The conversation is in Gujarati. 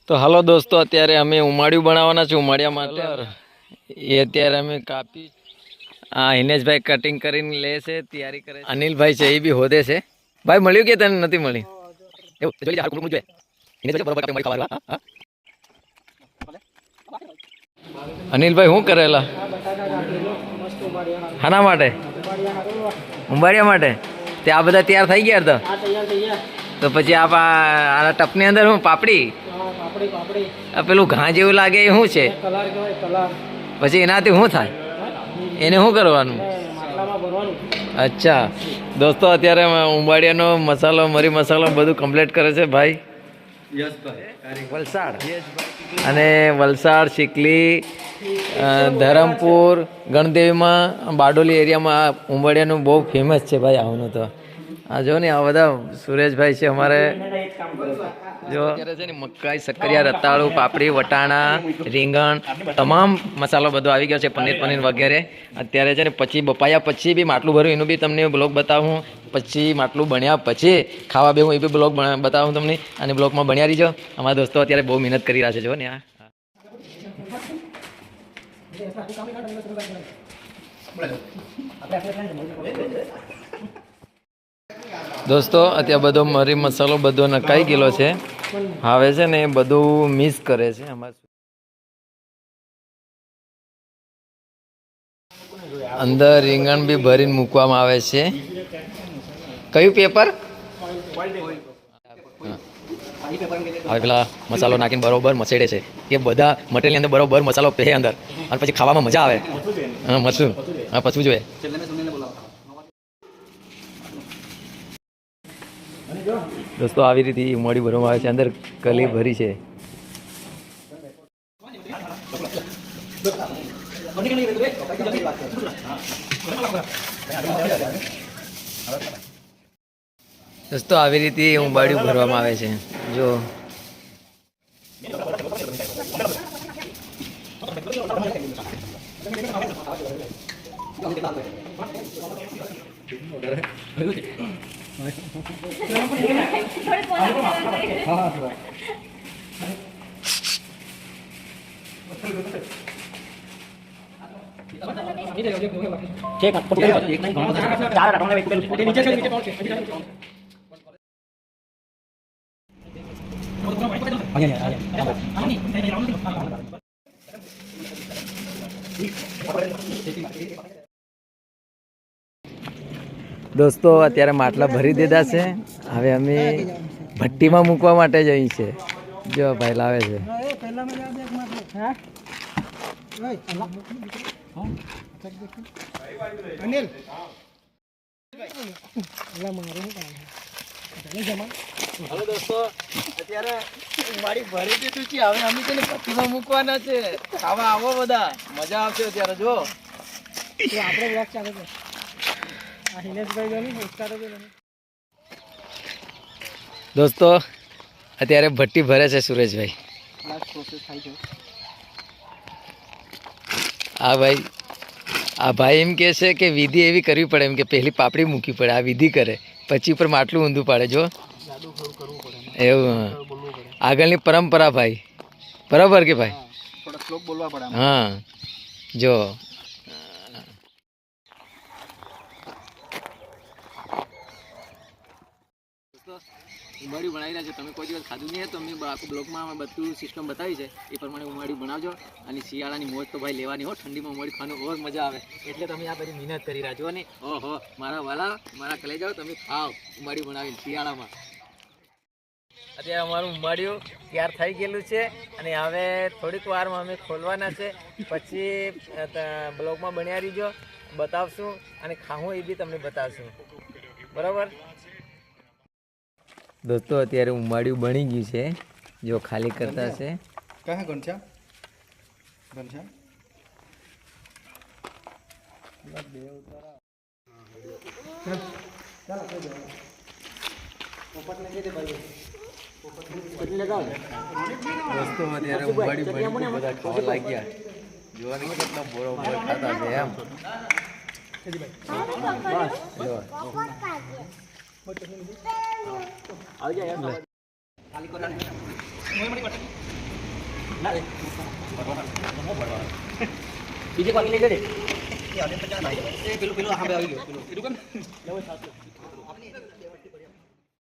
તો હાલો દોસ્તો, અત્યારે અમે ઉમાળિયું બનાવવાના છે. ઉમાળિયા માટે એ અત્યારે અમે કાપી હિનેશભાઈ કટિંગ કરીને લે છે, તૈયારી કરે છે. અનિલભાઈ છે એ બી હોદે છે. ભાઈ મળ્યું કે તને નથી મળી? અનિલભાઈ શું કરેલા હાના માટે? ઉંબાડિયા માટે. તે આ બધા તૈયાર થઈ ગયા હતા તો પછી આ ટપની અંદર હું પાપડી પેલું ઘા જેવું લાગે એ શું છે? પછી એનાથી શું થાય? એને શું કરવાનું? અચ્છા દોસ્તો, અત્યારે ઉંબાડિયાનો મસાલો, મરી મસાલો બધું કમ્પ્લીટ કરે છે ભાઈ વલસાડ. અને વલસાડ, ચીખલી, ધરમપુર, ગણદેવીમાં, બારડોલી એરિયામાં ઉંબાડિયાનું બહુ ફેમસ છે ભાઈ. આવનું તો આ જો ને, આ બધા સુરેશભાઈ છે અમારે. જો અત્યારે છે ને મકાઈ, શક્કરિયા, રતાળું, પાપડી, વટાણા, રીંગણ, તમામ મસાલો બધો આવી ગયો છે, પનીર વગેરે. અત્યારે છે ને પછી બપાયા પછી બી માટલું ભર્યું, એનું બી તમને બ્લોગ બતાવું. પછી માટલું બન્યા પછી ખાવા બેવું, એ બી બ્લોગ બતાવું તમને. અને બ્લોગમાં બન્યા રહીજો. અમારા દોસ્તો અત્યારે બહુ મહેનત કરી રહ્યા છે. જો ને આ દોસ્તો, અત્યારે બધો મરી મસાલો બધો નખાઈ ગયેલો છે. હવે છે ને બધું મિક્સ કરે છે. અંદર રીંગણ બી ભરીને મૂકવામાં આવે છે. કયું પેપર? હવે પેલા મસાલો નાખીને બરોબર મસેડે છે. એ બધા મટીરિયલની અંદર બરોબર મસાલો પહેરે અંદર, અને પછી ખાવામાં મજા આવે. હા મસું, હા પછવું જોઈએ. દોસ્તો, આવી રીતે મોડી ભરવામાં આવે છે. અંદર કલી ભરી છે. દોસ્તો, આવી રીતે ઉંબાડિયું ભરવામાં આવે છે. જો દોસ્તો, અત્યારે માટલા ભરી દીધા છે. હવે અમે ભઠ્ઠીમાં મૂકવા માટે જઈએ છીએ. જો ભાઈ લાવે છે. હાલો દોસ્તો, અત્યારે ઉંબાડી ભરી દીધું છે. હવે અમે તેને ભઠ્ઠીમાં મૂકવાના છે. ખાવા આવો બધા, મજા આવશે. અત્યારે જો આપણે બ્લોગ ચાલે છે. દોસ્તો, અત્યારે ભઠ્ઠી ભરે છે સુરેશભાઈ. આ ભાઈ એમ કે છે કે વિધિ એવી કરવી પડે, એમ કે પહેલી પાપડી મૂકવી પડે, આ વિધિ કરે પછી ઉપર માટલું ઊંધું પાડે. જો એવું આગળની પરંપરા ભાઈ, બરાબર કે ભાઈ? હા જો ઉંબાડિયું બનાવી રહ્યા છે. તમે કોઈ દિવસ ખાધું નહીં તો મેં આખું બ્લોગમાં બધું સિસ્ટમ બતાવી છે. એ પ્રમાણે ઉંબાડિયું બનાવજો. અને શિયાળાની મોજ તો ભાઈ લેવાની હો. ઠંડીમાં ઉંબાડિયું ખાવાનું બહુ મજા આવે. એટલે તમે આ બધી મહેનત કરી રહ્યા છો. ને ઓહો મારા વાલા, મારા કલે જાઓ, તમે ખાઓ ઉંબાડિયું બનાવીને શિયાળામાં. અત્યારે અમારું ઉંબાડિયું તૈયાર થઈ ગયેલું છે. અને હવે થોડીક વારમાં અમે ખોલવાના છે. પછી બ્લોગમાં બન્યા રહીજો, બતાવશું. અને ખાવું એ બી તમને બતાવશું, બરાબર દોસ્તો? અત્યારે ઉંબાડિયું બની ગયું છે. જો ખાલી કરતા છે. કયા ગણછા ગણછા દોસ્તો, અત્યારે ઉંબાડિયું બની બધા ખાવા લાગ્યા. જોવાની કેટલા બરોબર ખાતા છે એમ. આવી જાય બીજી કોની લઈ લે પેલું પેલું સાંભળે આવી ગયું પેલું